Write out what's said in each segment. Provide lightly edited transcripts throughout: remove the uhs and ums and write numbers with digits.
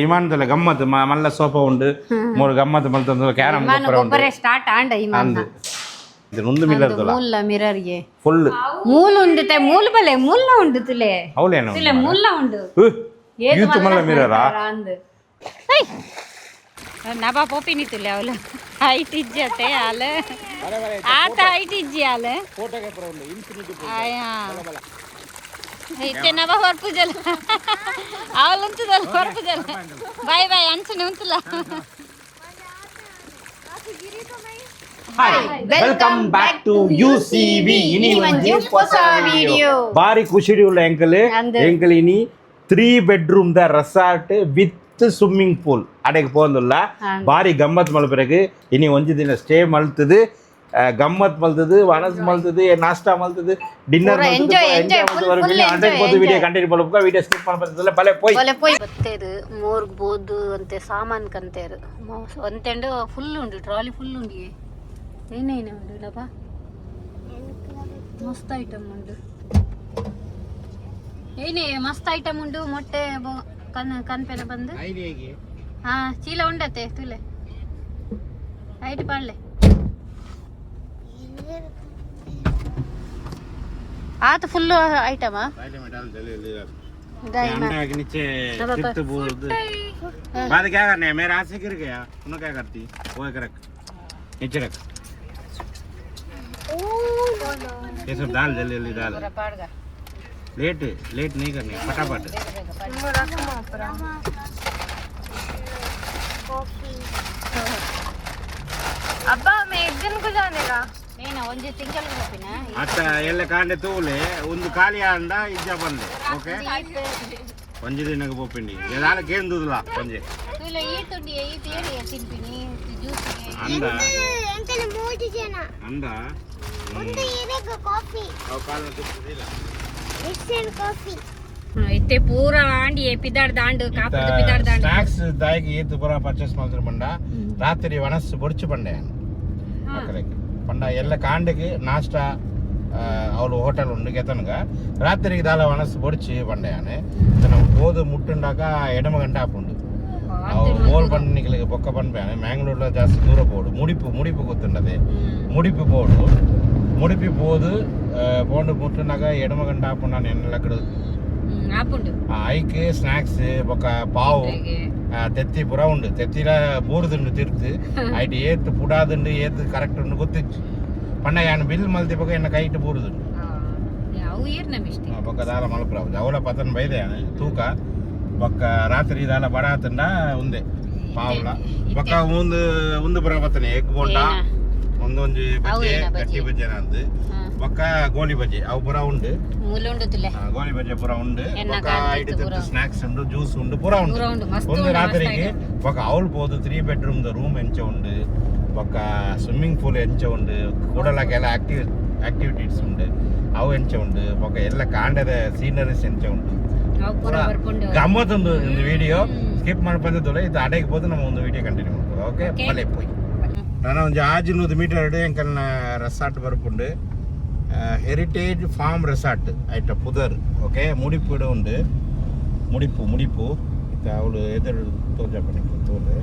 ವಿಮಾನದಲ್ಲಿ ಗಮ್ಮತ್ತು ಮಲ್ಲ ಸೋಫಾ ಉಂಡು ಮೂರು ಗಮ್ಮತ್ತು ಮಲ್ತಂದು ಕ್ಯಾರಮ್ ಸ್ಟಾರ್ಟ್ ಆಂಡ ಇದು ಒಂದು ಮಿಲ್ಲರ್ ದೊಲ ಮೂಲ ಮಿರರ್ಗೆ ಫುಲ್ ಮೂಲ ಉಂಡು ತೆ ಮೂಲ ಬಲೆ ಮೂಲ ಉಂಡು ತುಲೆ ಅವಲೇನು ತುಲೆ ಮೂಲ ಉಂಡು ಯೂತ್ ಮಲ್ಲ ಮಿರರಾ ಅಂದು ನಬಾ ಪೋಪಿನಿ ತುಲೆ ಅವಳು ಹೈಟ್ ಇಜ್ಜತೆ ಆಲ ಆತ ಹೈಟ್ ಇಜ್ಜಿ ಆಲ ಫೋಟೋಗೆ ಪರ ಉಂಡು ಇನ್ಫಿನಿಟಿ ಆಯಾ ಇತ್ತೆ ನಬಾ ಹೊರಪುಜಲ ಅವಲಂತದಲ್ಲ ಹೊರಪುಜಲ ಬಾಯ್ ಬಾಯ್ ಅಂಚನೆ ಉಂತಲ್ಲ ಹಾಯ್ ವೆಲ್ಕಮ್ ಬ್ಯಾಕ್ ಟು ಯುಸಿವಿ ಇನಿ ಒಂಜಿ ಹೊಸ ವಿಡಿಯೋ ಬಾರಿ ಖುಷಿಡಿ ಉಳ್ಳ ಎಂಕಲ್ ಇನಿ 3 bedroom ದ ರೆಸಾರ್ಟ್ ವಿತ್ ಸ್ವಿಮ್ಮಿಂಗ್ ಪೂಲ್ ಅಡೆಗೆ ಪೋಂದುಲ್ಲ ಬಾರಿ ಗಮ್ಮತ್ ಮಲ್ಪರೆಗ್ ಇನಿ ಒಂಜಿ ದಿನ ಸ್ಟೇ ಮಲ್ತದು ಗಮ್ಮತ್ ಮಲ್ತದು ವನಸ್ ಮಲ್ತದು ನಾಷ್ಟಾ ಮಲ್ತದು ಡಿನ್ನರ್ ವಿಡಿಯೋ ಕಂಟಿನ್ಯೂ ಮಾಡ್ಬೇಕು ವಿಡಿಯೋ ಸ್ಕಿಪ್ ಮಾಡ್ಬಾರ್ದು ಬಲೆ ಪೋಯ್ ಬತ್ತೇರು ಮೋರ್ಗ್ ಬೋದು ಅಂತೆ ಸಾಮಾನ್ ಕಂತೇರು ಒಂತೆಂಡು ಫುಲ್ ಉಂಡು ಟ್ರಾಲಿ ಫುಲ್ ಉಂಡು ಏನೇನು ಉಂಡು ಡಬ್ಬ ಮಸ್ತ್ ಐಟಮ್ ಉಂಡು ಏನೇ ಮಸ್ತ್ ಐಟಮ್ ಉಂಡು ಮೊಟ್ಟೆ ಕನ್ಪೆನ ಬಂದು ಹಾ ಚೀಲ ಉಂಡತ್ತೆ ತುಲೆ ಐಟ್ ಪಾಡ್ಲೆ ಆತ ಫುಲ್ ಐಟಮಾ नीचे चिप्स बोल बाद क्या करने है मेरे हाथ से गिर गया तूने क्या करती वो एक रख नीचे रख ये सब डाल जल्दी जल्दी डाल लेट लेट नहीं करनी है फटाफट अब्बा मैं एक दिन को जाने का ಏನ ಒಂದೇ ತಿಂಗಳು ಹೋಗ್ತೀನ ಅತ್ತ ಎಲ್ಲ ಕಾಂಡೆ ತೂಲೆ ಒಂದು ಖಾಲಿ ಆಂಡ ಇಜ್ಜ ಬಂದೆ ಓಕೆ ಒಂಜಿ ದಿನಕ್ಕೆ ಹೋಗ್ಪಿಂಡಿ ಎದಾಲ ಕೇಂದುದಿಲ್ಲ ಒಂಜಿ ತುಲೆ ಈ ತುಡಿ ಈ ತೇರಿ ತಿಂಪಿನಿ ಜ್ಯೂಸ್ ಅಂದ ಎಂಕಲೆ ಮೂಡಿ ಜನ ಅಂದ ಒಂದು ಇರೆಗ ಕಾಫಿ ಅವ ಕಾಲ ತುದಿಲ್ಲ ಇನ್ಸ್ಟೆಂಟ್ ಕಾಫಿ ಇತ್ತೆ ಪೂರ ಆಂಡಿ ಪಿದಾಡ್ ದಾಂಡು ಕಾಪುದು ಪಿದಾಡ್ ದಾಂಡು ಸ್ನಾಕ್ಸ್ ದಾಯಿಗೆ ಏತು ಪೂರ ಪರ್ಚೇಸ್ ಮಾಡಿದ್ರು ಬಂಡ ರಾತ್ರಿ ವನಸ್ ಬೊರ್ಚು ಬಂಡೆ ಅಕಲೆಗೆ పండ ఎల్ల కాండకి నాస్టా ಅವಳು ಹೋಟೆಲ್ ಉಂಡು ಗೆತನಗ ರಾತ್ರಿಗೆ ದಾಲ ವನಸ್ ಬೊಡ್ಚಿ ಬಂಡೆಯಾನೆ ನಾವು ಹೋದು ಮುಟ್ಟುಂಡಾಕ ಎಡಮ ಗಂಟೆ ಹಾಪುಂಡು ಅವು ಮೋಲ್ ಬಂಡಿಗಳಿಗೆ ಬೊಕ್ಕ ಬಂಡ್ಬೇನೆ ಮ್ಯಾಂಗ್ಳೂರ್ಲ ಜಾಸ್ತಿ ದೂರ ಪೋಡು ಮುಡಿಪು ಗೊತ್ತುಂಡದೆ ಮುಡಿಪು ಪೋಡು ಮುಡಿಪಿ ಪೋದು ಪೋಂಡು ಮುಟ್ಟುಂಡಾಗ ಎಡಮ ಗಂಟೆ ಹಾಪುಂಡು ನಾನು ಎನ್ನಲಕ್ಕಡು ಐಕ್ ಸ್ನಾಕ್ಸ್ ಬೊಕ್ಕ ಪಾವು ತೆತ್ತಿ ಪುರ ಉಂಡು ತೆತ್ತಿಲ ಬೂರ್ದುಂಡು ತಿರ್ತು ಐಟ್ ಏತ್ ಪುಡಾದುಂಡು ಏತ್ ಕರೆಕ್ಟ್ ಉಂಡು ಗೊತ್ತಿಚ್ಚು ಪಂಡ ಯಾನು ಬಿಲ್ ಮಲ್ತಿ ಬೊಕ್ಕ ಎನ್ನ ಕೈಟ್ ಬೂರ್ದುಂಡು ಬೊಕ್ಕ ದಾಲ ಮಲ್ಪುರ ಅವಳ ಪತನ್ ಬೈದೆ ತೂಕ ಬೊಕ್ಕ ರಾತ್ರಿ ದಾಲ ಬಡಾತಂಡ ಉಂದೆ ಪಾವುಲ ಬೊಕ್ಕ ಒಂದು ಪುರ ಬತ್ತನೆ ಎಗ್ ಬೋಂಡ ಒಂದೊಂಜಿ ಬಜ್ಜೆ ಗಟ್ಟಿ ಬಜ್ಜೆ ಅಂದು ಬೊಕ್ಕ ಗೋಲಿ ಬಜ್ಜೆ ಅವು ಪುರ ಉಂಡು ಗೋಲಿ ಬಜ್ಜೆ ಪುರ ಉಂಡು ಬೊಕ್ಕ ಐಟ್ ಸ್ನಾಕ್ಸ್ ಉಂಡು ಜ್ಯೂಸ್ ಉಂಡು ಪುರ ಉಂಡು ಒಂದು ರಾತ್ರಿಗೆ ಬೊಕ್ಕ ಅವಳು ಪೋದು 3 bedroom ದ ರೂಮ್ ಎಂಚ ಉಂಡು ಬೊಕ್ಕ ಸ್ವಿಮ್ಮಿಂಗ್ ಪೂಲ್ ಎಂಚ ಉಂಡು ಕೂಡಲಕ್ಕೆಲ್ಲ ಆಕ್ಟಿವಿಟೀಸ್ ಉಂಡು ಅವು ಎಂಚ ಉಂಡು ಬೊಕ್ಕ ಎಲ್ಲ ಕಾಂಡದ ಸೀನರೀಸ್ ಎಂಚ ಉಂಡು ಗಮ್ಮತ್ ಒಂದು ವಿಡಿಯೋ ಸ್ಕಿಪ್ ಮಾಡಿ ಬಂದಿದ್ದಲ್ಲ ಇದು ಅಡೆಗೆ ಹೋದು ನಮ್ಮ ಒಂದು ವಿಡಿಯೋ ಕಂಟಿನ್ಯೂ ಮಾಡ್ಬೋದು ಓಕೆ ಬಲೆ ಪೋಯ್ ನಾನು ಒಂದು 600 ಮೀಟರ್ ಎಂಕಲ್ನ ರೆಸಾರ್ಟ್ ಬರ್ಪುಂಡು ಹೆರಿಟೇಜ್ ಫಾರ್ಮ್ ರೆಸಾರ್ಟ್ ಐಟ ಪುದರ್ ಓಕೆ ಮುಡಿಪು ಉಂಡು ಮುಡಿಪು ಅವಳು ಎದುರು ತೋಜಪಣಿ ತೋಲೆ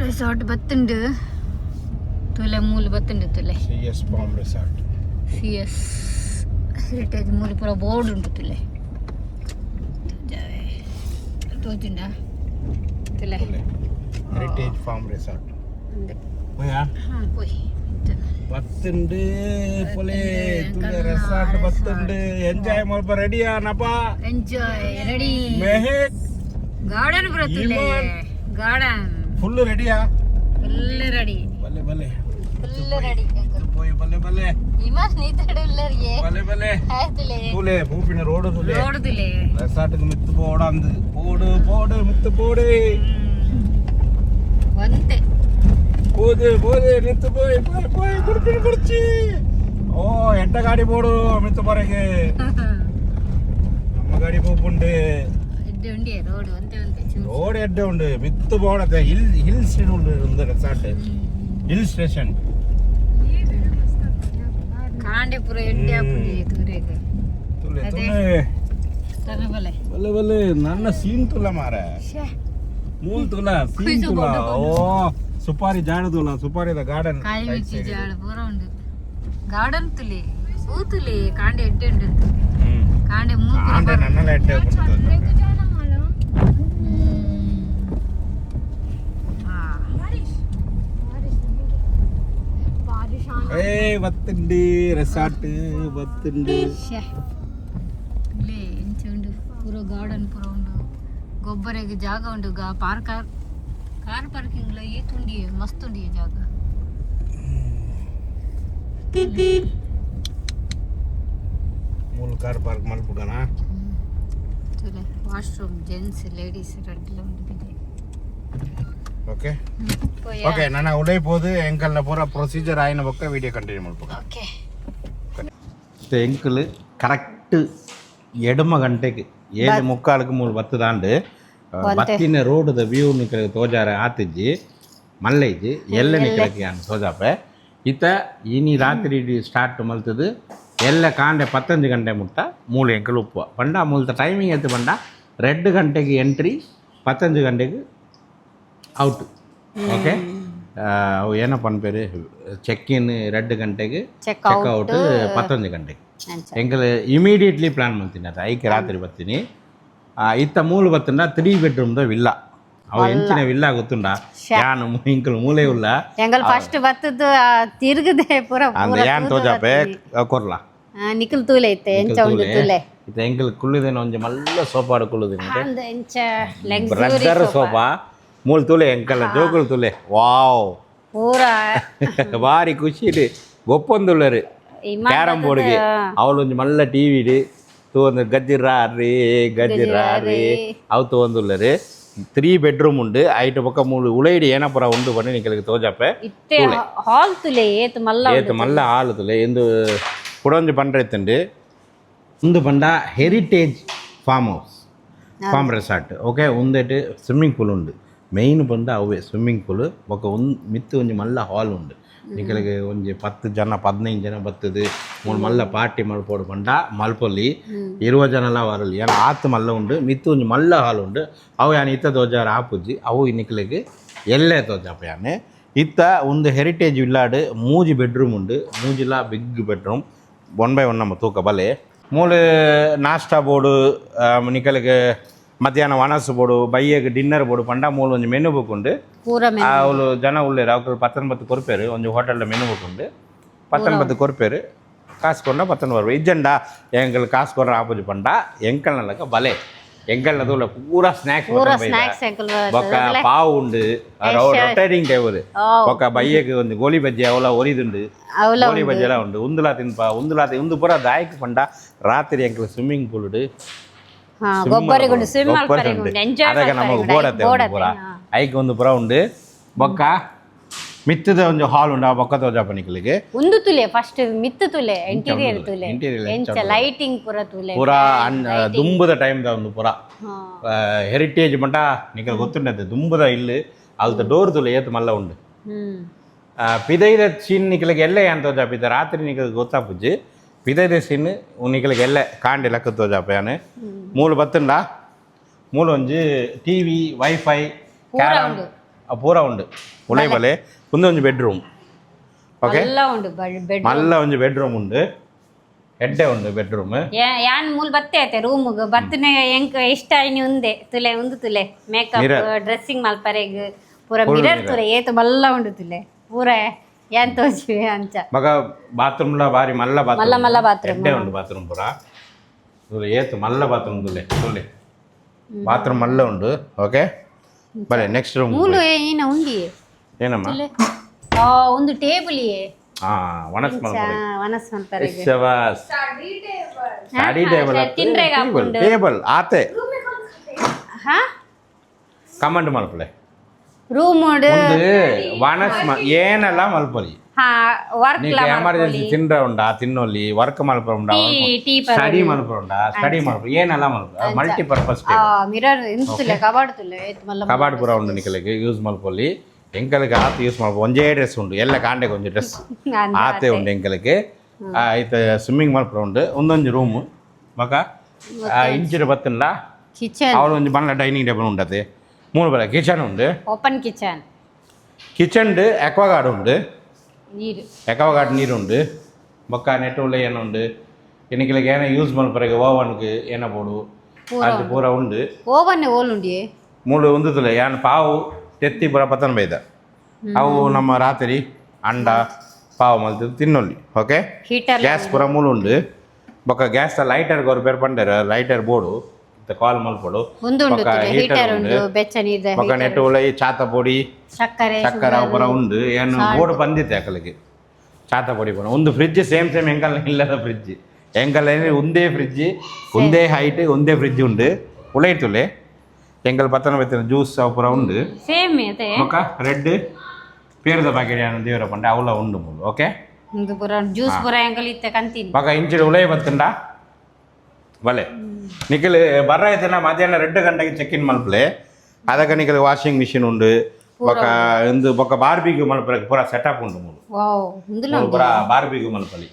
ರೆಸಾರ್ಟ್ ಬತ್ತುಂಡು ತುಲೆ ಮೂಲು ಬತ್ತುಂಡು ತುಲೆ CS farm resort CS heritage ಮೂಲು ಪೂರ ಬೋರ್ಡ್ ಉಂಟು ತುಲೆ ತೋಜಿಂಡ ತುಲೆ ಹೆರಿಟೇಜ್ ಫಾರ್ಮ್ ರೆಸಾರ್ಟ್ പോയാ പോയി പത്തുണ്ട് പോലെ റിസോർട്ട് പത്തുണ്ട് എൻജോയ് ಮಾಡ್ಬ ರೆಡಿಯಾ ನಪಾ ಎಂಜಾಯ್ ರೆಡಿ ಮೆಹಕ್ ಗಾರ್ಡನ್ ಬರುತ್ತಿಲ್ಲ ಗಾರ್ಡನ್ ಫುಲ್ ರೆಡಿಯಾ ಫುಲ್ ರೆಡಿ ಬಲ್ಲೆ ಬಲ್ಲೆ ಫುಲ್ ರೆಡಿ പോയി ಬಲ್ಲೆ ಬಲ್ಲೆ ಇಮಾಸ್ ನೀತಡಲ್ಲರಿಗೆ ಬಲ್ಲೆ ಬಲ್ಲೆ ಆಯ್ತಲೆ ತೂಲೆ ಭೂಪಿನ ರೋಡ್ ತೂಲೆ ರೋಡ್ದಿಲೆ ರೆಸಾರ್ಟ್ ಮಿತ್ತು പോടാಂದು പോട് ಮಿತ್ತು പോട് ಒಂತೆ പോത് ಮಿತ್ತು പോയി കുടിച്ച് ഓ എട്ട ഗാഡി പോടു ಮಿತ್ತು ಬರಗೆ ನಮ್ಮ ಗಾಡಿ പോപ്പുണ്ട് ಎಡ್ಡೆ ರೋಡ್ ಒಂತೆ ರೋಡ್ ಎಡ್ಡೆ ಉಂಡು ಮಿತ್ತು പോണത്തെ ಹಿಲ್ ಸ್ಟೇಷನ್ ഉണ്ട് ರೆಸಾರ್ಟ್ ಹಿಲ್ ಸ್ಟೇಷನ್ ಕಾಂಡೆಪುರ ಎಡ್ಡೆ ಆಪುಂಡು ತೂರೆಗೆ ತುಲೆ ತರಬಲೆ ಬಲೆ ಬಲೆ ನನ್ನ ಸೀನ್ ತುಲ ಮಾರ ಮೂಲ್ ತುಲ ಸೀನ್ ತುಲ ಓ ಸುಪಾರಿ ಜಾಣ ತುಲ ಸುಪಾರಿದ ಗಾರ್ಡನ್ ಕಾಯಿ ಮಿರ್ಚಿ ಜಾಳ ಪೂರ ಉಂಡು ಗಾರ್ಡನ್ ತುಲೆ ಊತುಲೆ ಕಾಂಡೆ ಎಡ್ಡೆ ಉಂಡು ಕಾಂಡೆ ಕಾಂಡೆ ನನ್ನಲ್ಲ ಎಡ್ಡೆ ಕೊಡ್ತದೆ ಬತ್ತುಂಡು ರೆಸಾರ್ಟ್ ಬತ್ತುಂಡು ಇಲ್ಲೇ ಎಂಚ ಉಂಡು ಪೂರ ಗಾರ್ಡನ್ ಪೂರ ಉಂಡು ಗೊಬ್ಬರಗೆ ಜಾಗ ಉಂಡು ಕಾರ್ ಪಾರ್ಕಿಂಗ್ ಲ ಏತುಂಡಿ ಮಸ್ತ್ ಉಂಡಿ ಜಾಗ ಮೂಲ ಕಾರ್ ಪಾರ್ಕ್ ಮಲ್ಪುಗನ ವಾಶ್ರೂಮ್ ಜೆಂಟ್ಸ್ ಲೇಡೀಸ್ ரெண்டுல உண்டு ಓಕೆ ಓಕೆ ನಾನು ಉಡೈಪೋದು ಎಂಕಲ್ನ ಪೂರ ಪ್ರೊಸೀಜರ್ ಆಯ್ನ ಬೊಕ್ಕ ವಿಡಿಯೋ ಕಂಟಿನ್ಯೂ ಮಾಡ್ಬೇಕು ಓಕೆ ಎಂಕಲ್ ಕರೆಕ್ಟ್ ಎಡಮ ಗಂಟೆಗೆ 7:45 ಮೂಲ ಬತ್ತದಾಂಡು ಬತ್ತಿನ ರೋಡ್ದ ವ್ಯೂ ನಿಕಲಿಗೆ ತೋಜಾರ ಆತಿಜ್ಜಿ ಮಲ್ಲೈಜಿ ಎಲ್ಲ ನಿಕಲಿಗೆ ಯಾನು ತೋಜಾಪೆ ಇತ್ತ ಇನಿ ರಾತ್ರಿ ಸ್ಟಾರ್ಟ್ ಮಲ್ತದು ಎಲ್ಲ ಕಾಂಡೆ 15 ಗಂಟೆ ಮುಟ್ಟ ಮೂಲ ಎಂಕಲ್ ಉಪ್ಪು ಪಂಡ ಮೂಲದ ಟೈಮಿಂಗ್ ಎತ್ತು ಪಂಡ 2 ಗಂಟೆಗೆ ಎಂಟ್ರಿ 15 ಗಂಟೆಗೆ ಔಟ್ ಓಕೆ ಅವು ಏನಪ್ಪ ಅನ್ಪೇರು ಚೆಕ್ ಇನ್ 2 ಗಂಟೆಗೆ ಚೆಕ್ಔಟ್ 11 ಗಂಟೆಗೆ ಎಂಕಲ್ ಇಮಿಡಿಯೇಟ್ಲಿ ಪ್ಲಾನ್ ಮಾಡ್ತೀನಿ ಅದು ಐಕೆ ರಾತ್ರಿ ಬರ್ತೀನಿ ಇತ್ತ ಮೂಲು ಬತ್ತಂಡ 3 ಬೆಡ್ರೂಮ್ದ ವಿಲ್ಲ ಅವು ಎಂಚಿನ ವಿಲ್ಲ ಗೊತ್ತುಂಡ ಯಾನು ಇಂಕಲ್ ಮೂಲೆ ಉಲ್ಲ ಎಂಗಲ್ ಫಸ್ಟ್ ಬತ್ತದು ತಿರುಗದೆ ಪೂರ ಅಂದ ಯಾನ್ ತೋಜಾಪೆ ಕೊರ್ಲ ನಿಕಲ್ ತೂಲೆ ಐತೆ ಎಂಚ ಉಂಡು ತೂಲೆ ಇತ್ತ ಎಂಕಲ್ ಕುಳ್ಳುದೇನು ಒಂಜಿ ಮಲ್ಲ ಸೋಪಾಡು ಕುಳ್ಳುದೇನು ಅಂದ ಎಂಚ ಬ್ರದರ್ ಸೋಫಾ ಮೂಲ ತುಲೆ ಎಂಕಲ್ ಜೋಕುಲು ತುಲೆ ವಾವ್ ಪೂರ ಬಾರಿ ಖುಷಿ ಗೊಪ್ಪೊಂದುಳ್ಳರು ಕ್ಯಾರಮ್ ಬೋರ್ಡ್ಗೆ ಅವಳು ಒಂಜಿ ಮಲ್ಲ ಟಿವಿ ತೂಂದು ಗಜ್ಜಿರ್ರಿ ಅವು ತೋಂದುಳ್ಳರು 3 ಬೆಡ್ರೂಮ್ ಉಂಡು ಐಟ್ ಪಕ್ಕ ಮೂಲು ಉಳೈಡಿ ಏನಪುರ ಉಂಡು ಬನ್ನಿ ನಿಕಲಿಗೆ ತೋಜಾಪೆ ಇತ್ತೆ ಹಾಲ್ ತುಲೆ ಏತ್ ಮಲ್ಲ ಹಾಲು ತುಲೆ ಎಂದು ಕುಡೊಂಜಿ ಪಂಡ್ರೆ ಎತ್ತುಂಡು ಒಂದು ಪಂಡ heritage farm house farm resort okay ಒಂದೇಟ್ ಸ್ವಿಮ್ಮಿಂಗ್ ಪೂಲ್ ಉಂಡು మెయిన్ ಬಂದು ಅವೇ ಸ್ವಿಮ್ಮಿಂಗ್ ಪೂಲ್ ఒక ಮಿತ್ತು ಒಂಜಿ ಮಲ್ಲ ಹಾಲ್ ಉಂಡು ನಿಕಲಿಗೆ ಒಂಜಿ 10 ಜನ 15 ಜನ ಬತ್ತದು ಮೂಲು ಮಲ್ಲ ಪಾರ್ಟಿ ಮಲ್ಪೋಡು ಪಂಡ ಮಲ್ಪೊಲ್ಲಿ 20 ಜನಲ ವರಲಿ ಯಾನು ಆತು ಮಲ್ಲ ಉಂಡು ಮಿತ್ತು ಒಂಜಿ ಮಲ್ಲ ಹಾಲ್ ಉಂಡು ಅವು ಯಾನು ಇತ್ತ ತೋಜಾರ ಆಪುಜಿ ಅವು ನಿಕಲಿಗೆ ಎಲ್ಲೇ ತೋಜಾಪ ಯಾನೆ ಇತ್ತ ಒಂದು ಹೆರಿಟೇಜ್ ವಿಲ್ಲಾಡು 3 ಬೆಡ್ರೂಮ್ ಉಂಡು 3 ಬಿಗ್ ಬೆಡ್ರೂಮ್ 1/1 ನಮ್ಮ ತೂಕ ಬಲೆ ಮೂಲು ನಾಷ್ಟಾ ಬೋರ್ಡು ನಿಕಲಿಗೆ ಮಧ್ಯಾಹ್ನ ವನಸು ಬೋಡು ಬೈಯಗೆ ಡಿನ್ನರ್ ಬೋಡು ಪಂಡ ಮೂಲು ಒಂಜಿ ಮೆನು ಬುಕ್ ಉಂಡು ಅವಳು ಜನ ಉಳ್ಳೇರು ಅವ್ರು 19 ಕೊರ್ಪೇರು ಒಂಜಿ ಹೋಟೆಲ್ದ ಮೆನು ಬುಕ್ ಉಂಡು 19 ಕೊರ್ಪೇರು ಕಾಸು ಕೊಂಡ 19 ಬರ್ಬೇಕು ಇಜ್ಜಂಡ ಎಂಕಲ್ ಕಾಸು ಕೊರ್ರ ಆಪುಜಿ ಪಂಡ ಎಂಕಲ್ನಲ್ಲಕ ಬಲೆ ಎಂಕಲ್ನ ತೂಲ ಪೂರ ಸ್ನಾಕ್ಸ್ ಬೊಕ್ಕ ಪಾವು ಉಂಡು ರೊಟೇಟಿಂಗ್ ಟೇಬಲ್ ಬೊಕ್ಕ ಬೈಯಗೆ ಒಂದು ಗೋಲಿ ಬಜ್ಜಿ ಅವಲ ಒರಿದುಂಡು ಗೋಲಿ ಬಜ್ಜಿ ಎಲ್ಲ ಉಂಡು ಉಂದುಲಾ ತಿನ್ಪ ಉಂದು ಪೂರ ದಾಯಕ್ ಪಂಡ ರಾತ್ರಿ ಎಂಕಲ್ ಸ್ವಿಮ್ಮಿಂಗ್ ಪೂಲ್ ಅದಕ್ಕೆ ನಮಗೆ ಬೋಡತ್ತೆ ಪೂರ ಐಕ್ ಒಂದು ಪೂರ ಉಂಡು ಬೊಕ್ಕ ಮಿತ್ತದ ಒಂದು ಹಾಲ್ ಉಂಡು ಆ ಬೊಕ್ಕ ತೋಜಾಪ ನಿಕಲಿಗೆ ಒಂದು ತುಲೆ ಫಸ್ಟ್ ಮಿತ್ತು ತುಲೆ ಇಂಟೀರಿಯರ್ ತುಲೆ ಎಂಚ ಲೈಟಿಂಗ್ ಪೂರ ತುಲೆ ಪೂರ ದುಂಬುದ ಟೈಮ್ದ ಒಂದು ಪೂರ ಹೆರಿಟೇಜ್ ಮಟ್ಟ ನಿಕಲ್ ಗೊತ್ತುಂಡದೆ ದುಂಬುದ ಇಲ್ಲಿ ಅಲ್ದ ಡೋರ್ ತುಲೆ ಏತ್ ಮಲ್ಲ ಉಂಡು ಪಿದೈದ ಸೀನ್ ನಿಕಲಿಗೆ ಎಲ್ಲೇ ಅಂತ ತೋಜಾಪ ಇದ್ದ ರಾತ್ರಿ ನಿಕಲಿಗೆ ಗೊತ್ತಾಪುಜ್ಜಿ ಪಿದೈದ ಸೀನ್ ನಿಕಲಿಗೆ ಎಲ್ಲೇ ಕಾಂಡಿ ಲೆಕ್ಕ ತೋಜಾಪ ಯಾನೆ ಮೂಲು ಬತ್ತುಂಡ ಮೂಲು ಒಂಜಿ ಟಿವಿ ವೈಫೈ ಕ್ಯಾರಮ್ ಪೂರ ಉಂಡು ಉಳೈ ಬಲೆ ಒಂದೊಂದು ಬೆಡ್ರೂಮ್ ಓಕೆ ಮಲ್ಲ ಒಂಜಿ ಬೆಡ್ರೂಮ್ ಉಂಡು ಎಡ್ಡೆ ಉಂಡು ಬೆಡ್ರೂಮ್ ಯಾನ್ ಮೂಲ್ ಬತ್ತೆ ಐತೆ ರೂಮ್ ಬತ್ತನೆ ಎಂಕ್ ಇಷ್ಟ ಐನಿ ಉಂದೆ ತುಲೆ ಒಂದು ತುಲೆ ಮೇಕಪ್ ಡ್ರೆಸ್ಸಿಂಗ್ ಮಲ್ಪರೆಗ್ ಪೂರ ಮಿರರ್ ತುಲೆ ಏತು ಮಲ್ಲ ಉಂಡು ತುಲೆ ಪೂರ ಏನ್ ತೋಜಿ ಅಂಚ ಮಗ ಬಾತ್ರೂಮ್ ಲ ಬಾರಿ ಮಲ್ಲ ಬಾತ್ರೂಮ್ ಎಡ್ಡೆ ಉಂಡು ಬಾತ್ರೂಮ್ ಪೂರ ತುಲೆ ಏತು ಮಲ್ಲ ಬಾತ್ರೂಮ್ ತುಲೆ ಬಾತ್ರೂಮ್ ಮಲ್ಲ ಉಂಡು ಓಕೆ ಬಲೆ ನೆಕ್ಸ್ಟ್ ರೂಮ್ ಮೂಲು ಏನ ಉಂಡಿ ಏನಮ್ಮ ಒಂದು ಟೇಬಲ್ ವನಸ್ ಮಲ್ಪರೆ ಸ್ಟಡಿ ಟೇಬಲ್ ಆತೆ ಕಮಾಂಡ್ ಮಲ್ಪಲೆ ರೂಮ್ ವನಸ್ ಏನಲ್ಲ ಮಲ್ಪಲಿ ಎಮರ್ಜೆನ್ಸಿ ತಿಂಡ್ರ ಉಂಡ ತಿನ್ನೊಲ್ಲಿ ವರ್ಕ್ ಮಲ್ಪರ ಉಂಡ ಸ್ಟಡಿ ಮಲ್ಪರ ಉಂಡ ಸ್ಟಡಿ ಮಲ್ಪರ ಏನಲ್ಲ ಮಲ್ಪರ ಮಲ್ಟಿಪರ್ಪಸ್ ಮಿರರ್ ಕಬಾಡ್ ಪೂರ ಉಂಡು ನಿಕಲಿಗೆ ಯೂಸ್ ಮಲ್ಪೊಲ್ಲಿ ಎಂಕಲಿಗೆ ಆತು ಯೂಸ್ ಮಾಡ್ಬೋದು ಒಂಜೇ ಡ್ರೆಸ್ ಉಂಡು ಎಲ್ಲ ಕಾಂಡೆಗೆ ಒಂಜಿ ಡ್ರೆಸ್ ಆತೆ ಉಂಡು ಎಂಕಲಿಗೆ ಐತ ಸ್ವಿಮ್ಮಿಂಗ್ ಮಲ್ಪರ ಉಂಡು ಒಂದೊಂದು ರೂಮು ಮಗ ಇಂಚಿನ ಬತ್ತಲ್ಲ ಕಿಚನ್ ಅವಳು ಒಂದು ಬಣ್ಣ ಡೈನಿಂಗ್ ಟೇಬಲ್ ಉಂಟತೆ 3 ಬಲ ಕಿಚನ್ ಉಂಡು ಓಪನ್ ಕಿಚನ್ ಕಿಚನ್ ಎಕ್ವಾಗಾರ್ಡ್ ಉಂಡು ನೀರು ಎಕ್ವಾಗಾರ್ಡ್ ನೀರು ಉಂಡು ಬೊಕ್ಕ ನೆಟ್ ಉಳ್ಳ ಏನು ಉಂಡು ಎನಕ್ಕೆ ಏನ ಯೂಸ್ ಮಲ್ಪರೆಗೆ ಓವನ್ಗೆ ಏನ ಬೋಡು ಅದು ಪೂರ ಉಂಡು ಓವನ್ ಓಲುಂಡಿಯೇ 3 ಉಂದುತ್ತಲೆ ಏನು ಪಾವು ತೆತ್ತಿ ಪೂರ ಪತನ ಬೈದ ಅವು ನಮ್ಮ ರಾತ್ರಿ ಅಂಡ ಪಾವು ಮಲ್ತು ತಿನ್ನೊಲ್ಲಿ ಓಕೆ ಹೀಟರ್ ಗ್ಯಾಸ್ ಪೂರ 3 ಉಂಡು ಬೊಕ್ಕ ಗ್ಯಾಸ್ ಲೈಟರ್ಗೆ ಅವ್ರು ಬೇರೆ ಪಂಡಾರ ಲೈಟರ್ ಬೋರ್ಡು ಕಾಲ್ ಮಲ್ಪಡು ಬೊಕ್ಕ ಹೀಟರ್ ಉಂಡು ಬೊಕ್ಕ ನೆಟ್ ಉಳ್ಳ ಚಾತ ಪೊಡಿ ಚಕ್ಕರ ಪೂರ ಉಂಡು ಏನು ಬೋರ್ಡು ಬಂದಿತ್ತೆ ಅಕ್ಕಲಿಗೆ ಚಾತ ಪೊಡಿ ಪೂರ ಒಂದು ಫ್ರಿಡ್ಜ್ ಸೇಮ್ ಎಂಕಲ್ ಇಲ್ಲದ ಫ್ರಿಡ್ಜ್ ಎಂಕಲ್ ಒಂದೇ ಫ್ರಿಡ್ಜ್ ಒಂದೇ ಹೈಟ್ ಒಂದೇ ಫ್ರಿಡ್ಜ್ ಉಂಡು ಉಳೈತುಲೆ ಎಂಕಲ್ ಪತ್ತನ ಬತ್ತಿನ ಜ್ಯೂಸ್ ಅವು ಪೂರ ಉಂಡು ಸೇಮ್ ಬೊಕ್ಕ ರೆಡ್ ಪೇರದ ಪ್ಯಾಕೆಟ್ ಏನು ದೇವರ ಪಂಡ ಅವಲ ಉಂಡು ಮೂಲು ಓಕೆ ಜ್ಯೂಸ್ ಪೂರ ಎಂಕಲ್ ಇತ್ತೆ ಕಂತೀನಿ ಬೊಕ್ಕ ಇಂಚಿಡು ಉಳೈ ಬತ್ತಂಡ ಬಲೆ ನಿಖಿಲ್ ಬರ್ರ ಐತನ ಮಧ್ಯಾಹ್ನ 2 ಗಂಟೆಗೆ ಚೆಕ್ ಇನ್ ಮಲ್ಪಲೆ ಅದಕ್ಕೆ ನಿಖಿಲ್ ವಾಷಿಂಗ್ ಮಿಷಿನ್ ಉಂಡು ಬೊಕ್ಕ ಒಂದು ಬೊಕ್ಕ ಬಾರ್ಬಿಕ್ಯೂ ಮಲ್ಪಲೆ ಪೂರ ಸೆಟಪ್ ಉಂಡು ಮೂಲು ಪೂರ ಬಾರ್ಬಿಕ್ಯೂ ಮಲ್ಪಲಿ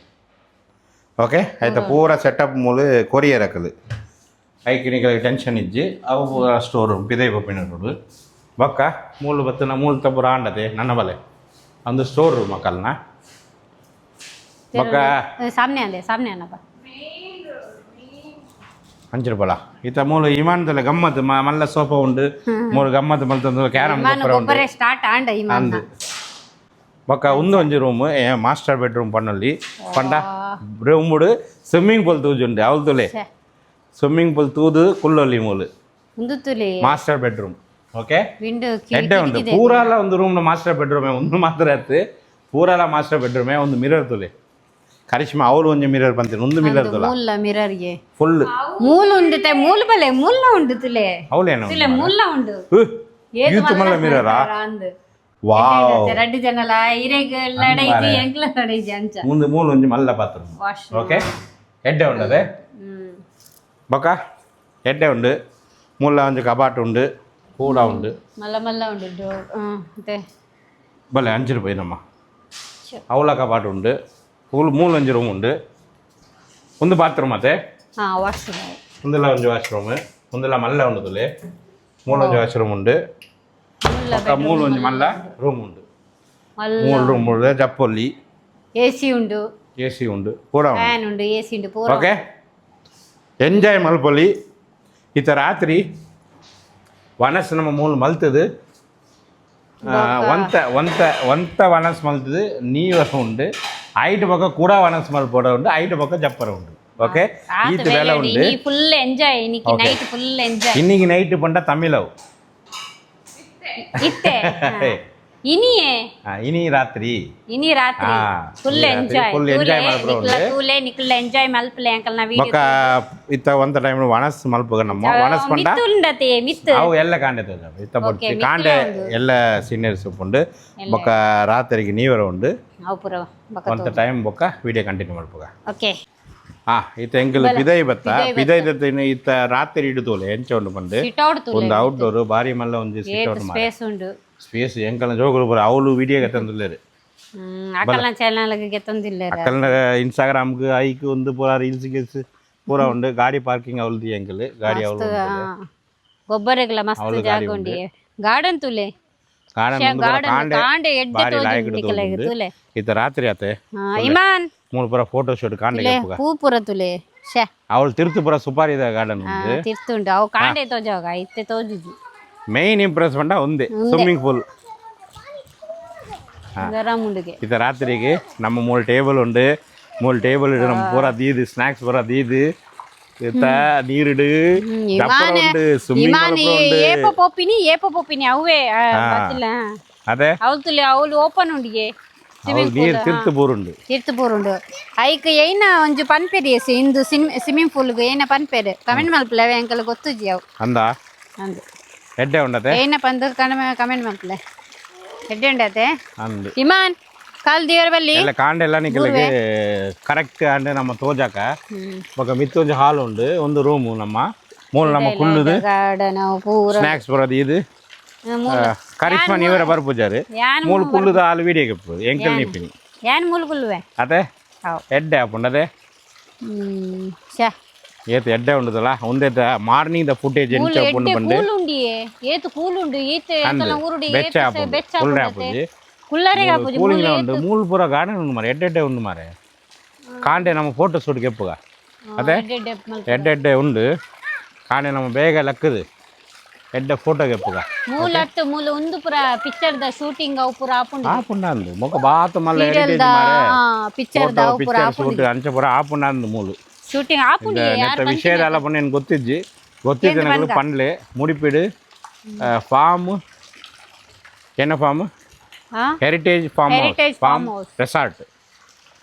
ಓಕೆ ಆಯ್ತಾ ಪೂರ ಸೆಟಪ್ ಮೂಲು ಕೊರಿಯರ್ ಅಕ್ಕಲು ಐಕಿ ನಿಖಿಲ್ ಟೆನ್ಷನ್ ಇಜ್ಜಿ ಅವು ಪೂರ ಸ್ಟೋರ್ ರೂಮ್ ಪಿದೈ ಪಪ್ಪಿನೋಡು ಬೊಕ್ಕ ಮೂಲು ಬತ್ತನ ಮೂಲು ತಬ್ಬುರ ಆಂಡತೆ ನನ್ನ ಬಲೆ ಒಂದು ಸ್ಟೋರ್ ರೂಮ್ ಅಕ್ಕಲ್ನ ಬೊಕ್ಕ ಸಾಮ್ನೆ ಅಂಚಿರು ಬಲ ಈತ ಮೂಲ ಇಮಾನದಲ್ಲ ಗಮ್ಮತ್ ಮಲ್ಲ ಸೋಫಾ ಉಂಡು 3 ಗಮ್ಮತ್ ಮಲ್ತಂದು ಕ್ಯಾರಮ್ ಸ್ಟಾರ್ಟ್ ಆಂಡ ಅಂದು ಬೊಕ್ಕ ಒಂಜಿ ರೂಮ್ ಮಾಸ್ಟರ್ ಬೆಡ್ರೂಮ್ ಪಣ್ಣಲ್ಲಿ ಪಂಡ ರೂಮ್ ಸ್ವಿಮ್ಮಿಂಗ್ ಪೂಲ್ ತೂಜುಂಡು ಅವಲ್ದುಲೆ ಸ್ವಿಮ್ಮಿಂಗ್ ಪೂಲ್ ತೂದು ಕುಲ್ಲೊಲ್ಲಿ ಮೂಲು ಮಾಸ್ಟರ್ ಬೆಡ್ರೂಮ್ ಓಕೆ ಎಡ್ಡೆ ಉಂಟು ಪೂರಾಲ ಒಂದು ರೂಮ್ ಮಾಸ್ಟರ್ ಬೆಡ್ರೂಮೇ ಒಂದು ಮಾತ್ರ ಆಯ್ತು ಪೂರಾಲ ಮಾಸ್ಟರ್ ಬೆಡ್ರೂಮೇ ಒಂದು ಮಿರರ್ ತುಲೆ ಕರಿಷ್ಮಾ ಅವಳು ಒಂಜಿ ಮಿರರ್ ಬಂತೀನಿ ಒಂದು ಮಿರರ್ ತುಲ ಮಿರರ್ಗೆ ಫುಲ್ ಮೂಲ ಉಂಡು ಮೂಲ ಬಲೆ ಮುಲ್ಲ ಉಂಡು ತುಲೆ ಅವಳೇನು ತುಲೆ ಮುಲ್ಲ ಉಂಡು ಯೂತ್ ಮಲ್ಲ ಮಿರರಾ ವಾವ್ ரெண்டு ஜன்னல இறைக்கு லடைக்கு எங்கல லடைக்கு ಅಂಚ ಮುಂದೆ ಮೂಲ ಒಂಜಿ ಮಲ್ಲ ಬಾತ್ರೂಮ್ ಓಕೆ ಎಡ್ಡೆ ಉಂಡದೆ ಬೊಕ್ಕ ಎಡ್ಡೆ ಉಂಡು ಮೂಲ ಒಂಜಿ ಕಬಾಟ್ ಉಂಡು ಕೂಡ ಉಂಡು ಮಲ್ಲ ಉಂಡು ಮತ್ತೆ ಬಲೆ ಅಂಚಿರು போய் ನಮ್ಮ ಅವಳ ಕಬಾಟ್ ಉಂಡು ಫುಲ್ ಮೂಲೊಂಜಿ ರೂಮ್ ಉಂಡು ಒಂದು ಬಾತ್ರೂಮ್ ಮತ್ತೆ ವಾಶ್ರೂಮ್ ಒಂದೆಲ್ಲ ಒಂಜಿ ವಾಶ್ರೂಮ್ ಒಂದೆಲ್ಲ ಮಲ್ಲ ಉಂಡು ತುಲೆ ಮೂಲೊಂಜಿ ವಾಶ್ರೂಮ್ ಉಂಡು ಮೂಲೊಂಜಿ ಮಲ್ಲ ರೂಮ್ ಉಂಡು 3 ರೂಮ್ ಉಂಡು ಜಪ್ಪೊಲ್ಲಿ ಎಸಿ ಉಂಡು ಪೂರ ಫ್ಯಾನ್ ಉಂಡು ಎಸಿ ಉಂಡು ಪೂರ ಓಕೆ ಎಂಜಾಯ್ ಮಲ್ಪೊಲ್ಲಿ ಈತ ರಾತ್ರಿ ವನಸ್ ನಮ್ಮ ಮೂಲ ಮಲ್ತದು ಒಂತ ವನಸ್ ಮಲ್ತದು ನೀರು ಉಂಡು ಐಟ್ ಪಕ್ಕ ಕೂಡ ವನಸ್ ಮಲ್ಪೋಡ ಉಂಡು ಐಟ್ ಪಕ್ಕ ಜಪ್ಪರ ಉಂಡು ಓಕೆ ಈತ ಬೇಲೆ ಉಂಡು ಫುಲ್ ಎಂಜಾಯ್ ಇನ್ನಿக்கு ನೈಟ್ ಫುಲ್ ಎಂಜಾಯ್ இன்னிக்கு நைட் பண்ட தமிழவ் இத்தே இனி ராத்திரி ಫುಲ್ ಎಂಜಾಯ್ ತೂಲೆ ನಿಕುಲ್ಲ ಎಂಜಾಯ್ ಮಲ್ಪಲೆ ಅಂಕಲ್ ನಾ ವಿಡಿಯೋ ಬೊಕ್ಕ ಇತ್ತ ಒಂತ ಟೈಮ್ ವನಸ್ ಮಲ್ಪಗ ನಮ್ಮ ವನಸ್ ಪಂಡ ಮಿತ್ತುಂಡತೆ ಮಿತ್ತು ಅವು ಎಲ್ಲ ಕಾಂಡೆ ತೋಜ ಇತ್ತ ಬೊಟ್ಟಿ ಕಾಂಡೆ ಎಲ್ಲ ಸೀನಿಯರ್ಸ್ ಉಂಡು ಬೊಕ್ಕ ರಾತ್ರಿಗೆ ನೀವರ ಉಂಡು ಅವು ಪುರ ಬೊಕ್ಕ ಒಂತ ಟೈಮ್ ಬೊಕ್ಕ ವಿಡಿಯೋ ಕಂಟಿನ್ಯೂ ಮಲ್ಪಗ ಓಕೆ ಇತ್ತ ಎಂಕಲ್ ಪಿದೈ ಬತ್ತ ಪಿದೈ ಇತ್ತ ರಾತ್ರಿ ಇಡುತ್ತೋಲೆ ಎಂಚ ಉಂಡು ಪಂಡು ಒಂದು ಔಟ್ಡೋರ್ ಬಾರಿ ಮಲ್ಲ ಒಂದು ಸ್ಪೇಸ್ ಉಂಡು ಸ್ಪೇಸ್ ಎಂಕಲ್ನ ಜೋಗುಲು ಪೂರ ಅವಳು ವಿಡಿಯೋಗೆ ತಂದಿಲ್ಲೇರು ಅಕ್ಕಲ್ನ ಚಾನಲ್ಗೆ ತಂದಿಲ್ಲೇರು ಅಕ್ಕಲ್ನ ಇನ್ಸ್ಟಾಗ್ರಾಮ್ಗೆ ಐಕ್ ಒಂದು ಪೂರ ರೀಲ್ಸ್ ಗಿಲ್ಸ್ ಪೂರ ಉಂಡು ಗಾಡಿ ಪಾರ್ಕಿಂಗ್ ಅವಲ್ದಿ ಎಂಕಲ್ ಗಾಡಿ ಅವಳು ಗೊಬ್ಬರಗಳ ಮಸ್ತ್ ಜಾಗ ಉಂಡಿ ಗಾರ್ಡನ್ ತುಲೆ ಬಾರಿ ಲಾಯಕ್ ತುಲೆ ಇತ್ತ ರಾತ್ರಿ ಆತೆ ಇಮಾನ್ ಮೂಲ ಪೂರ ಫೋಟೋ ಶೂಟ್ ಕಾಂಡೆ ಹೂ ಪೂರ ತುಲೆ ಅವಳು ತಿರ್ತು ಪೂರ ಸುಪಾರಿ ಇದೆ ಗಾರ್ಡನ್ ತಿರ್ತುಂಡು ಅವು ಕಾಂಡೆ ತೋಜಾಗ ಇತ್ತೆ ತೋಜುಜಿ మెయిన్ ఇంప్రెస్ పంట ఉంది స్విమ్మింగ్ పూల్ இது ராத்திரிக்கு நம்ம 3 டேபிள் உண்டு 3 டேபிள் நம்ம பூரா தீது ஸ்நாக்ஸ் பூரா தீது ನೀರಿಡು ಏಪ ಪೋಪಿನಿ ಅವೇ ಗೊತ್ತಿಲ್ಲ ಅದೇ ಅವಳು ಓಪನ್ ಉಂಡಿಗೆ ನೀರು ತೀರ್ಥಪೂರುಂಡು ಐಕ್ ಏನ ಒಂಜು ಪನ್ಪೇರಿ ಇಂದು ಸ್ವಿಮ್ಮಿಂಗ್ ಪೂಲ್ಗೆ ಏನ ಪನ್ಪೇರು ಕಮೆಂಟ್ ಮಲ್ಪಲೆ ಅಂಕಲ್ ಗೊತ್ತುಜಿ ಅವು ಅಂದ ಎಡ್ಡೆ ಉಂಡತೆ ಏನ ಪಂದ ಕಮೆಂಟ್ ಮಲ್ಪಲೆ ಎಡ್ಡೆ ಉಂಡತೆ ಇಮಾನ್ ಕಾಲ್ ದೇವರ ಬಲ್ಲಿ ಎಲ್ಲ ಕಾಂಡೆಲ್ಲ ನಿಕಲಿಗೆ ಕರೆಕ್ಟ್ ಅಂಡೆ ನಮ್ಮ ತೋಜಾಕ ಬೊಕ ಮಿತ್ತೊಂಜಿ ಹಾಲ್ ಉಂಡು ಒಂದು ರೂಮು ನಮ್ಮ ಮೂಲ ನಮ್ಮ ಕುಲ್ಲುದು ಗಾರ್ಡನ್ ಪೂರ ಸ್ನಾಕ್ಸ್ ಬರೋದು ಇದು ಕರಿಷ್ಮಾ ನೀವರ ಬರ್ಪುಜಾರು ಮೂಲ ಕುಲ್ಲುದ ಹಾಲು ವಿಡಿಯೋಗೆ ಪೋದು ಎಂಕಲ್ ನಿಪಿನಿ ಏನ್ ಮೂಲ ಕುಲ್ಲುವೆ ಅದೇ ಎಡ್ಡೆ ಆಪುಂಡದೆ ಏತು ಎಡ್ಡೆ ಉಂಡುದಲ್ಲ ಒಂದೇತ ಮಾರ್ನಿಂಗ್ ದ ಫುಟೇಜ್ ಎಂಚ ಪುಂಡು ಬಂದು ಕೂಲುಂಡಿಯೇ ಏತು ಕೂಲುಂಡು ಈತೆ ಎಂತಲ ಊರುಡಿ ಬೆಚ್ಚ ಆಪುಂಡು ಬೆಚ್ಚ ಕುಲ್ರೆ ಆಪುಂಡು ಆಪುಜಿ ಕುಲ್ಲರೆ ಆಪುಜಿ ಕೂಲಿಂಗ್ ಉಂಡು ಮೂಲು ಪೂರ ಗಾರ್ಡನ್ ಉಂಡು ಮಾರೆ ಎಡ್ಡೆ ಉಂಡು ಮಾರೆ ಕಾಂಡೆ ನಮ್ಮ ಫೋಟೋ ಶೂಟ್ ಕೆಪ್ಪುಗ ಅದೇ ಎಡ್ಡೆ ಉಂಡು ಕಾಂಡೆ ನಮ್ಮ ಬೇಗ ಲಕ್ಕದು ಎಡ್ಡೆ ಫೋಟೋ ಕೆಪ್ಪುಗ ಮೂಲಟ್ಟು ಮೂಲ ಒಂದು ಪುರ ಪಿಕ್ಚರ್ ದ ಶೂಟಿಂಗ್ ಅವು ಪುರ ಆಪುಂಡು ಆಪುಂಡ ಅಂದು ಮೊಕ ಬಾತ ಮಲ್ಲ ಎಡಿಟೇಜ್ ಮಾರೆ ಪಿಕ್ಚರ್ ದ ಅವು ಪುರ ಪಿಕ್ಚರ್ ಶೂಟ್ ಅಂಚ ಪೂರ ಆಪುಂಡ ಅಂದು ಮೂಲು ಶೂಟಿಂಗ್ ಆಪುಂಡು ನೆತ್ತ ವಿಷಯದಲ್ಲ ಪುಣ್ಯ ಏನು ಗೊತ್ತಿಜ್ಜಿ ಗೊತ್ತಿದ್ದ ಪಂಡ್ಲೆ ಮುಡಿಪಿಡು ಫಾರ್ಮ್ ಏನ ಫಾರ್ಮ್ ಹೆರಿಟೇಜ್ ಫಾರ್ಮ್ ರೆಸಾರ್ಟ್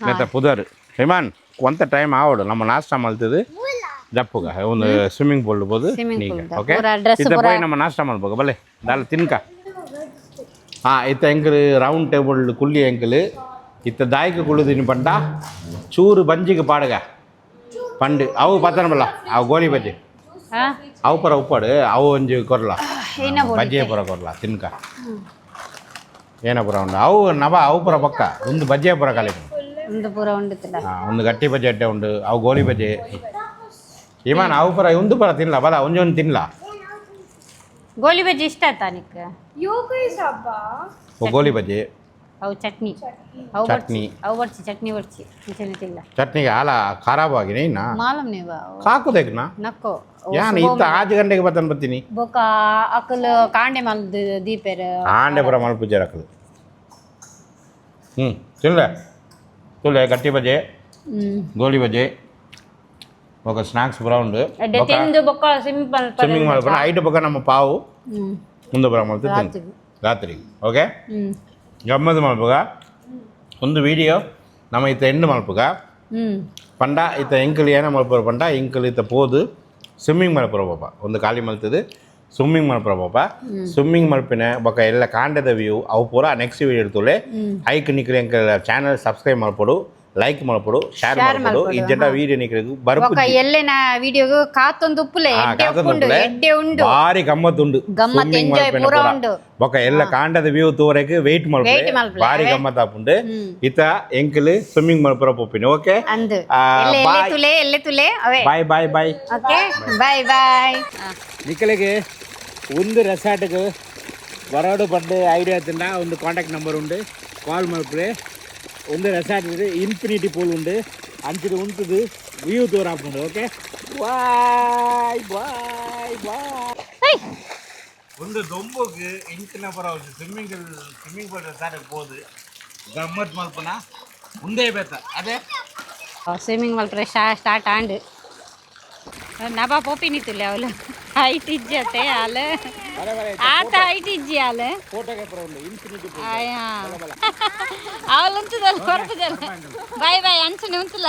ನೆತ್ತ ಪುದರ್ ಹಿಮಾನ್ ಒಂತ ಟೈಮ್ ಆವಡು ನಮ್ಮ ನಾಷ್ಟ ಮಲ್ತದು ಜಪ್ಪುಗ ಒಂದು ಸ್ವಿಮ್ಮಿಂಗ್ ಪೂಲ್ ಬೋದು ಓಕೆ ಇತ್ತ ಪೋಯಿ ನಮ್ಮ ನಾಷ್ಟ ಮಲ್ಪಗ ಬಲೆ ದಾಲ ತಿನ್ಕ ಇತ್ತ ಎಂಕಲ್ ರೌಂಡ್ ಟೇಬಲ್ ಕುಲ್ಲಿ ಎಂಕಲ್ ಇತ್ತ ದಾಯ್ಕ ಕುಳ್ಳುದಿನಿ ಪಂಡ ಚೂರು ಬಂಜಿಗೆ ಪಾಡಗ ಪಂಡು ಅವು ಪತ್ತನ ಬಲ್ಲ ಅವು ಗೋಲಿ ಬಜ್ಜಿ ಅವು ಪರ ಉಪ್ಪಾಡು ಅವು ಒಂಜಿ ಕೊರ್ಲ ಬಜ್ಜಿಯ ಪುರ ಕೊರ್ಲ ತಿನ್ಕ ಏನ ಪುರ ಉಂಡು ಅವು ನವ ಅವು ಪುರ ಪಕ್ಕ ಒಂದು ಬಜ್ಜಿಯ ಪುರ ಕಲಿ ಒಂದು ಗಟ್ಟಿ ಬಜ್ಜಿ ಅಡ್ಡೆ ಉಂಡು ಅವು ಗೋಲಿ ಬಜ್ಜಿ ಇಮಾನ್ ಅವು ಪುರ ಒಂದು ಪುರ ತಿನ್ಲ ಬಲ ಒಂಜೊಂದು ತಿನ್ಲ ಗೋಲಿ ಬಜ್ಜಿ ಇಷ್ಟ ಆಯ್ತಾ ನಿಕ್ಕ ಗೋಲಿ ಬಜ್ಜಿ ಅವು ಚಟ್ನಿ ಚಟ್ನಿ ಅವು ಬರ್ಚಿ ಚಟ್ನಿ ಬರ್ಚಿ ತಿಲ್ಲ ಚಟ್ನಿಗೆ ಹಾಲ ಖರಾಬ್ ಆಗಿದೆ ಇನ್ನ ಮಾಲಮ್ ನೀವು ಕಾಕುದೇಕ್ನ ನಕ್ಕೋ ಯಾನ್ ಇತ್ತ 8 ಗಂಟೆಗೆ ಬತ್ತನ್ ಬರ್ತೀನಿ ಬೊಕ ಅಕಲ್ ಕಾಂಡೆ ಮಲ್ದು ದೀಪೆರ ಆಂಡೆ ಪುರ ಮಲ್ಪುಜೆ ರಕಲು ತಿನ್ಲೆ ತುಲೆ ಗಟ್ಟಿ ಬಜ್ಜಿ ಗೋಲಿ ಬಜ್ಜಿ ఒక స్నాక్స్ పura ఉండు స్విమ్మింగ్ ಮಾಡ್ಕೊಂಡು ಐಟ್ ಬೊಕ ನಮ್ಮ ಪಾವು ಮುಂದೆ ಬರ ಮಾಡ್ತೀವಿ ರಾತ್ರಿ ಓಕೆ ಗಮ್ಮತ್ ಮಲ್ಪಗ ಒಂದು ವಿಡಿಯೋ ನಮ್ಮ ಇತ್ತ ಎಂಡು ಮಲ್ಪಗ ಪಂಡ ಇತ್ತ ಎಂಕಲ್ ಏನ ಮಲ್ಪರ ಪಂಡ ಎಂಕಲ್ ಇತ್ತ ಪೋದು ಸ್ವಿಮ್ಮಿಂಗ್ ಮಲ್ಪರ ಪಾಪ ಒಂದು ಖಾಲಿ ಮಲ್ತದು ಸ್ವಿಮ್ಮಿಂಗ್ ಮಲ್ಪರ ಪಾಪ ಸ್ವಿಮ್ಮಿಂಗ್ ಮಲ್ಪಿನ ಬೊಕ ಎಲ್ಲ ಕಾಂಡದ ವ್ಯೂ ಅವು ಪೂರ ನೆಕ್ಸ್ಟ್ ವಿಡಿಯೋ ಇಡ್ತುಲೆ ಐಕ್ ನಿಕ್ರೆ ಎಂಕಲ್ ಚಾನಲ್ ಸಬ್ಸ್ಕ್ರೈಬ್ ಮಾಡ್ಕೊಡು ಲೈಕ್ ಮಾಡ್ಕೊಡು ಶೇರ್ ಮಾಡ್ಕೊಡು ಈ ಜನ ವಿಡಿಯೋ ನಿಕ್ರೆಗು ಬರ್ಪು ಎಲ್ಲೆನ ವಿಡಿಯೋಗು ಕಾತೊಂದು ಉಪ್ಪುಲೆ ಎಡ್ಡೆ ಉಂಡು ಭಾರಿ ಗಮ್ಮತ್ ಉಂಡು ಗಮ್ಮತ್ ಎಂಜಾಯ್ ಪೂರ ಉಂಡು ಬೊಕ ಎಲ್ಲ ಕಾಂಡದ ವ್ಯೂ ತೋರಕ್ಕೆ ವೆಯ್ಟ್ ಮಾಡ್ಕೊಳೆ ಭಾರಿ ಗಮ್ಮತ್ ಆಪುಂಡು ಇತ ಎಂಕಲ್ ಸ್ವಿಮ್ಮಿಂಗ್ ಮಾಡ್ಪರ ಪೋಪಿನ ಓಕೆ ಅಂದು ಎಲ್ಲೆ ತುಲೆ ಅವೇ ಬಾಯ್ ಬಾಯ್ ಬಾಯ್ ಓಕೆ ಬಾಯ್ ಬಾಯ್ ನಿಕ್ಕಲಿಗೆ ಒಂದು ರೆಸಾರ್ಟ್ಗೆ ಬರೋಡು ಪಂಡು ಐಡಿಯಾ ತಿಂದ ಒಂದು ಕಾಂಟ್ಯಾಕ್ಟ್ ನಂಬರ್ ಉಂಡು ಕಾಲ್ ಮಾಡ್ಬಿಡ್ರಿ ಒಂದು ರೆಸಾರ್ಟ್ ಇದೆ ಇನ್ಫಿನಿಟಿ ಪೂಲ್ ಉಂಡು ಅಂಚಿದು ಉಂಟುದು ವ್ಯೂ ತೋರ ಹಾಕೊಂಡು ಓಕೆ ಬಾಯ್ ಬಾಯ್ ಬಾಯ್ ಒಂದು ದೊಂಬುಗೆ ಇಂಚಿನ ಪರ ಸ್ವಿಮ್ಮಿಂಗ್ ಪೂಲ್ ರೆಸಾರ್ಟ್ಗೆ ಹೋದು ಗಮ್ಮತ್ ಮಲ್ಪನ ಮುಂದೆ ಬೇತ ಅದೇ ಸ್ವಿಮ್ಮಿಂಗ್ ಮಲ್ಪರೆ ಸ್ಟಾರ್ಟ್ ಆಂಡ್ ನಬಾ ಪೋಪಿ ನಿಂತಿಲ್ಲ ಅವಳು ಹೈಟ್ ಇಜ್ಜತೆ ಆಲೆ ಆತ ಹೈಟ್ ಇಜ್ಜಿ ಆಲೆ ಅವಳು ಉಂಟದಲ್ಲ ಹೊರಪದಲ್ಲ ಬಾಯ್ ಬಾಯ್ ಅಂಚನೆ ಉಂಟಲ್ಲ